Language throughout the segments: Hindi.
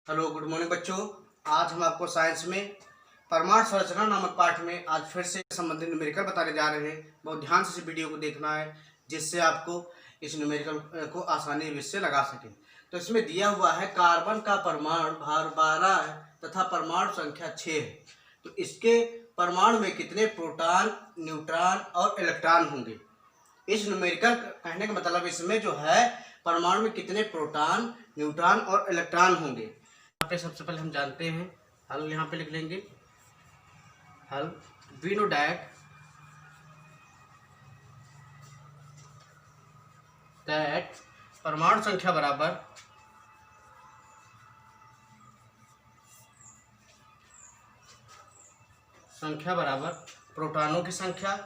हेलो, गुड मॉर्निंग बच्चों। आज हम आपको साइंस में परमाणु संरचना नामक पाठ में आज फिर से संबंधित न्यूमेरिकल बताने जा रहे हैं। बहुत ध्यान से इस वीडियो को देखना है जिससे आपको इस न्यूमेरिकल को आसानी से लगा सकें। तो इसमें दिया हुआ है कार्बन का परमाणु भार 12 है तथा परमाणु संख्या 6 है। तो इसके परमाणु में कितने प्रोटॉन, न्यूट्रॉन और इलेक्ट्रॉन होंगे। इस न्यूमेरिकल कहने का मतलब इसमें जो है परमाणु में कितने प्रोटॉन, न्यूट्रॉन और इलेक्ट्रॉन होंगे। यहाँ पे सबसे पहले हम जानते हैं, हल यहाँ पे लिख लेंगे। हल वी नो दैट परमाणु संख्या बराबर प्रोटॉनों की संख्या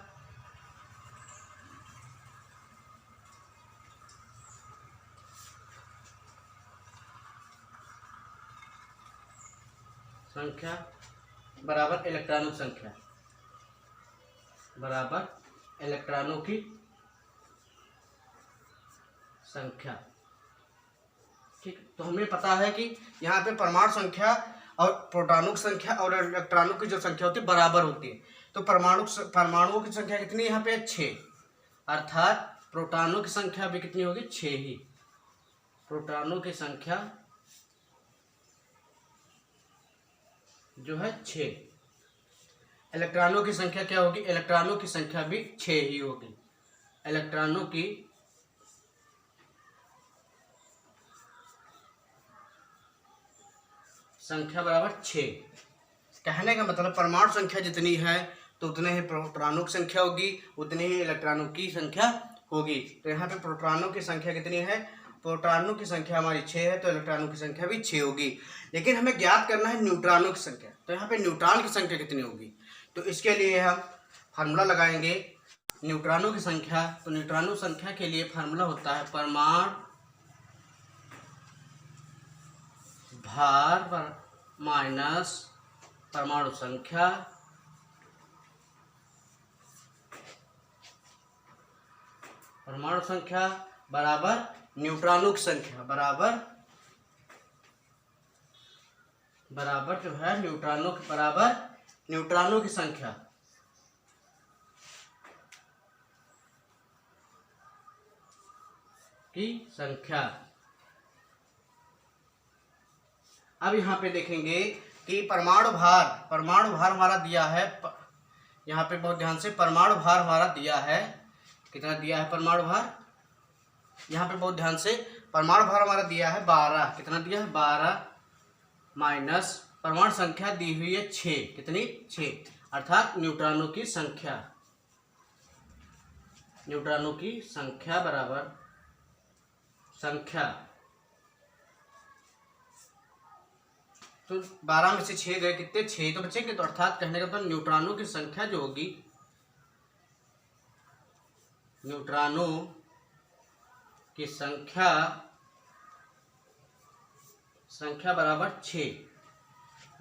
बराबर इलेक्ट्रॉनों की संख्या। ठीक, तो हमें पता है कि यहाँ पे परमाणु संख्या और प्रोटॉनों की संख्या और इलेक्ट्रॉनों की जो संख्या होती है बराबर होती है। तो परमाणुओं की संख्या कितनी यहाँ पे 6, अर्थात प्रोटॉनों की संख्या भी कितनी होगी 6 ही। प्रोटॉनों की संख्या जो है 6। इलेक्ट्रॉनों की संख्या क्या होगी, इलेक्ट्रॉनों की संख्या भी 6 ही होगी। इलेक्ट्रॉनों की संख्या बराबर 6। कहने का मतलब परमाणु संख्या जितनी है तो उतने ही प्रोटॉनों की संख्या होगी, उतनी ही इलेक्ट्रॉनों की संख्या होगी। तो यहाँ पे प्रोटॉनों की संख्या कितनी है, प्रोटॉनों की संख्या हमारी 6 है तो इलेक्ट्रॉनों की संख्या भी 6 होगी। लेकिन हमें ज्ञात करना है न्यूट्रॉनों की संख्या। तो यहाँ पे न्यूट्रॉन की संख्या कितनी होगी, तो इसके लिए हम फार्मूला लगाएंगे न्यूट्रॉनों की संख्या। तो न्यूट्रॉनों संख्या के लिए फार्मूला होता है परमाणु भार माइनस परमाणु संख्या बराबर न्यूट्रॉनों की संख्या बराबर जो है न्यूट्रॉनों की संख्या। अब यहाँ पे देखेंगे कि परमाणु भार हमारा दिया है। यहाँ पे बहुत ध्यान से परमाणु भार हमारा दिया है, कितना दिया है परमाणु भार, यहाँ पे बहुत ध्यान से परमाणु भार हमारा दिया है 12। कितना दिया है 12 माइनस परमाणु संख्या दी हुई है 6। कितनी 6, अर्थात न्यूट्रॉनों की संख्या बराबर तो 12 में से 6 गए, कितने 6 तो बचेंगे। तो अर्थात कहने का मतलब न्यूट्रॉनों की संख्या जो होगी, न्यूट्रॉनों की संख्या बराबर 6।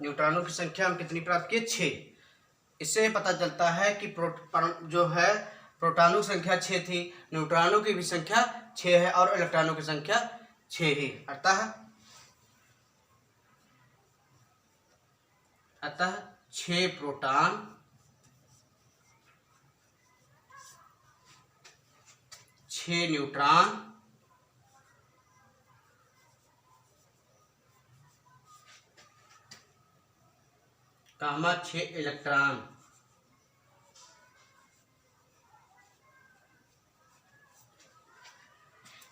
न्यूट्रॉनों की संख्या हम कितनी प्राप्त किए 6। इससे पता चलता है कि जो है प्रोटॉनों की संख्या 6 थी, न्यूट्रॉनों की भी संख्या 6 है और इलेक्ट्रॉनों की संख्या 6 ही। अतः 6 प्रोटॉन, 6 न्यूट्रॉन, 6 इलेक्ट्रॉन।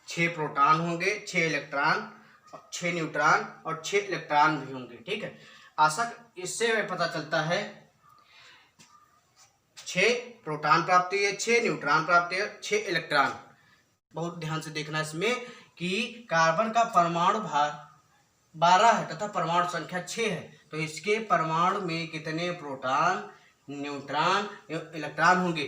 छह प्रोटॉन होंगे, 6 इलेक्ट्रॉन, 6 न्यूट्रॉन और 6 इलेक्ट्रॉन भी होंगे। ठीक है, इससे पता चलता है 6 प्रोटॉन प्राप्त हुए, 6 न्यूट्रॉन प्राप्त हुए, 6 इलेक्ट्रॉन। बहुत ध्यान से देखना इसमें कि कार्बन का परमाणु भार 12 है तथा परमाणु संख्या 6 है। तो इसके परमाणु में कितने प्रोटॉन, न्यूट्रॉन, इलेक्ट्रॉन होंगे।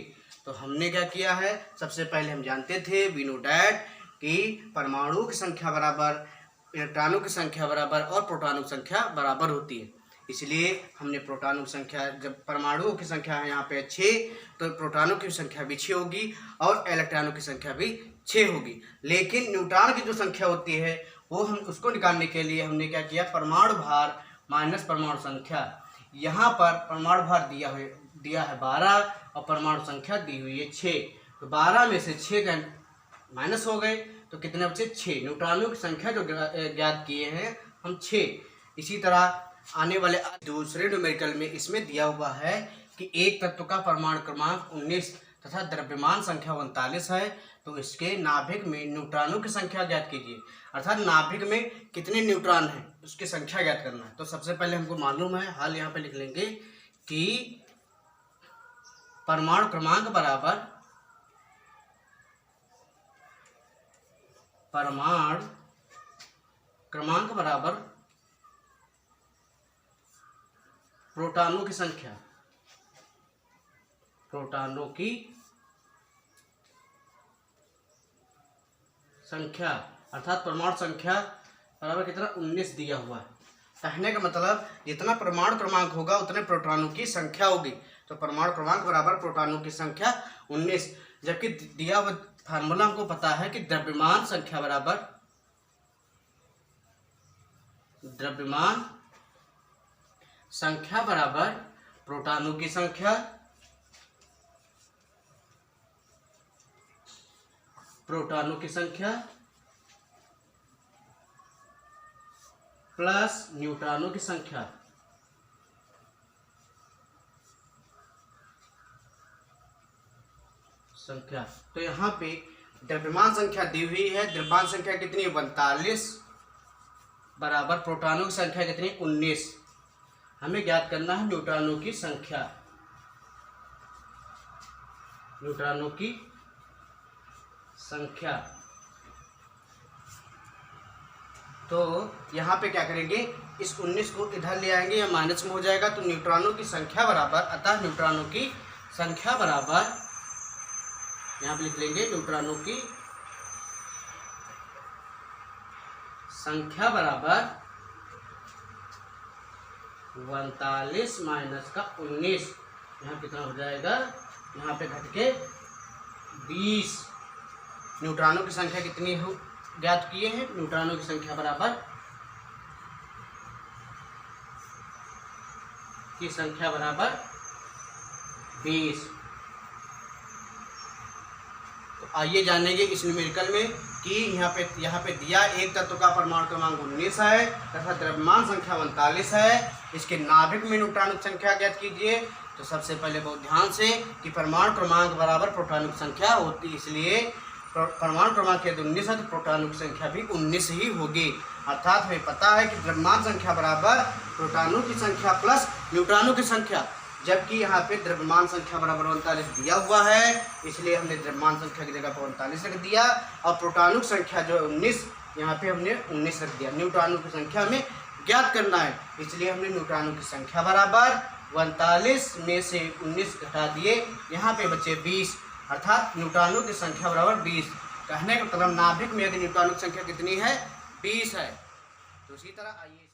तो हमने क्या किया है, सबसे पहले हम जानते थे वी नो दैट कि परमाणुओं की संख्या बराबर इलेक्ट्रॉनों की संख्या बराबर और प्रोटॉनों की संख्या बराबर होती है। इसलिए हमने प्रोटॉनों की संख्या, जब परमाणुओं की संख्या है यहाँ पे 6, तो प्रोटॉनों की संख्या भी 6 होगी और इलेक्ट्रॉनों की संख्या भी 6 होगी। लेकिन न्यूट्रॉन की जो संख्या होती है वो हम उसको निकालने के लिए हमने क्या किया, परमाणु भार माइनस परमाणु संख्या। यहाँ पर परमाणु भार दिया है 12 और परमाणु संख्या दी हुई है 6, तो 12 में से 6 का माइनस हो गए तो कितने बचे, 6। न्यूट्रॉनों की संख्या जो ज्ञात किए हैं हम 6। इसी तरह आने वाले दूसरे न्यूमेरिकल में इसमें दिया हुआ है कि एक तत्व का परमाणु क्रमांक 19 तथा द्रव्यमान संख्या 39 है, तो इसके नाभिक में न्यूट्रॉनों की संख्या ज्ञात कीजिए। अर्थात नाभिक में कितने न्यूट्रॉन हैं उसकी संख्या ज्ञात करना है। तो सबसे पहले हमको मालूम है, हाल यहाँ पे लिख लेंगे कि परमाणु क्रमांक बराबर प्रोटॉनों की संख्या अर्थात परमाणु संख्या बराबर कितना, 19 दिया हुआ है। कहने का मतलब जितना परमाणु क्रमांक होगा उतने प्रोटॉनों की संख्या होगी। तो परमाणु क्रमांक बराबर प्रोटॉनों की संख्या 19, जबकि दिया हुआ फार्मूला हमको पता है कि द्रव्यमान संख्या बराबर प्रोटॉनों की संख्या प्लस न्यूट्रॉनों की संख्या। तो यहाँ पे द्रव्यमान संख्या दी हुई है, द्रव्यमान संख्या कितनी है, 42 बराबर प्रोटॉनों की संख्या कितनी, 19। हमें ज्ञात करना है न्यूट्रॉनों की संख्या। तो यहाँ पे क्या करेंगे, इस 19 को इधर ले आएंगे या माइनस में हो जाएगा, तो न्यूट्रॉनों की संख्या बराबर, अतः न्यूट्रॉनों की संख्या बराबर, यहाँ पे लिख लेंगे न्यूट्रॉनों की संख्या बराबर 39 माइनस का 19, यहाँ कितना हो जाएगा, यहाँ पे घट के 20। न्यूट्रॉनों की संख्या कितनी हो ज्ञात किए हैं, न्यूट्रॉनों की संख्या बराबर 20। तो आइए जानेंगे इस न्यूमेरिकल में कि यहाँ पे दिया एक तत्व का परमाणु क्रमांक 19 है तथा द्रव्यमान संख्या 39 है, इसके नाभिक में न्यूट्रॉनों की संख्या ज्ञात कीजिए। तो सबसे पहले बहुत ध्यान से कि परमाणु क्रमांक बराबर प्रोटॉनों की संख्या होती है, इसलिए परमाणु क्रमांक यदि 19 है तो प्रोटॉनों की संख्या भी 19 ही होगी। अर्थात हमें पता है कि द्रव्यमान संख्या बराबर प्रोटॉनों की संख्या प्लस न्यूट्रॉनों की संख्या, जबकि यहाँ पे द्रव्यमान संख्या बराबर 39 दिया हुआ है, इसलिए हमने द्रव्यमान संख्या की जगह पर 39 रख दिया और प्रोटॉनों की संख्या जो है 19, यहाँ पे हमने 19 रख दिया। न्यूट्रॉनों की संख्या हमें ज्ञात करना है, इसलिए हमने न्यूट्रॉनों की संख्या बराबर 39 में से 19 घटा दिए, यहाँ पे बचे 20, अर्थात न्यूट्रॉनों की संख्या बराबर 20। कहने का मतलब नाभिक में यदि न्यूट्रॉनों की संख्या कितनी है, 20 है। तो इसी तरह आइए